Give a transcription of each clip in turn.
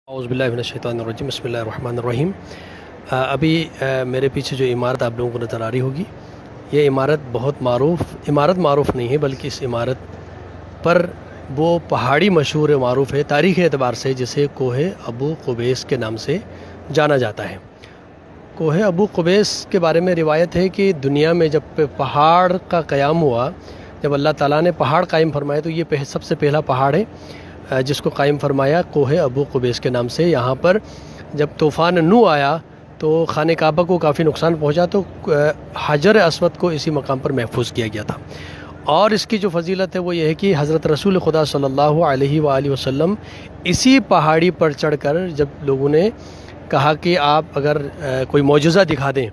اعوذ باللہ من الشیطان الرجیم بسم اللہ الرحمن الرحیم۔ ابھی میرے پیچھے جو عمارت آپ لوگوں کو نظر آ رہی ہوگی، یہ عمارت بہت معروف نہیں ہے، بلکہ اس عمارت پر وہ پہاڑی مشہور معروف ہے تاریخی اعتبار سے، جسے کوہ ابو قبیس کے نام سے جانا جاتا ہے۔ کوہ ابو قبیس کے بارے میں روایت ہے کہ دنیا میں جب پہاڑ کا قیام ہوا، جب اللہ تعالیٰ نے پہاڑ قائم فرمایا، تو یہ سب سے پہلا پہاڑ ہے جس کو قائم فرمایا کوہ ابو قبیس کے نام سے۔ یہاں پر جب طوفان نو آیا تو خانہ کعبہ کو کافی نقصان پہنچا، تو حجر اسود کو اسی مقام پر محفوظ کیا گیا تھا۔ اور اس کی جو فضیلت ہے وہ یہ ہے کہ حضرت رسول خدا صلی اللہ علیہ وآلہ وسلم اسی پہاڑی پر چڑھ کر، جب لوگوں نے کہا کہ آپ اگر کوئی معجزہ دکھا دیں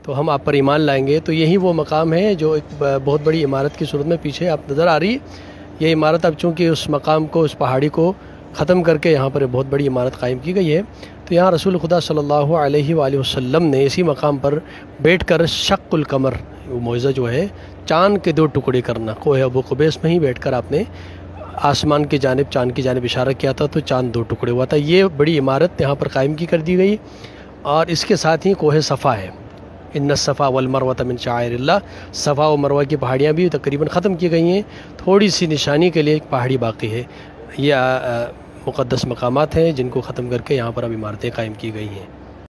تو ہم آپ پر ایمان لائیں گے، تو یہی وہ مقام ہے جو ایک بہت بڑی عمارت کی صورت میں پیچھے آپ نظر آ رہی ہے۔ یہ عمارت اب چونکہ اس مقام کو، اس پہاڑی کو ختم کر کے یہاں پر بہت بڑی عمارت قائم کی گئی ہے، تو یہاں رسول خدا صلی اللہ علیہ وآلہ وسلم نے اسی مقام پر بیٹھ کر شق القمر، وہ معجزہ جو ہے چاند کے 2 ٹکڑے کرنا، کوہ ابو قبیس میں ہی بیٹھ کر آپ نے آسمان کی جانب، چاند کی جانب اشارہ کیا تھا، تو چاند 2 ٹکڑے ہوا تھا۔ یہ بڑی عمارت یہاں پر قائم کی کر دی گئی، اور اس کے ساتھ ہی کوہ صفا ہے۔ ان الصفا والمروۃ من شعائر اللہ، صفا و مروہ کی پہاڑیاں بھی تقریباً ختم کی گئی ہیں، تھوڑی سی نشانی کے لیے ایک پہاڑی باقی ہے۔ یہ مقدس مقامات ہیں جن کو ختم کر کے یہاں پر اب عمارتیں قائم کی گئی ہیں۔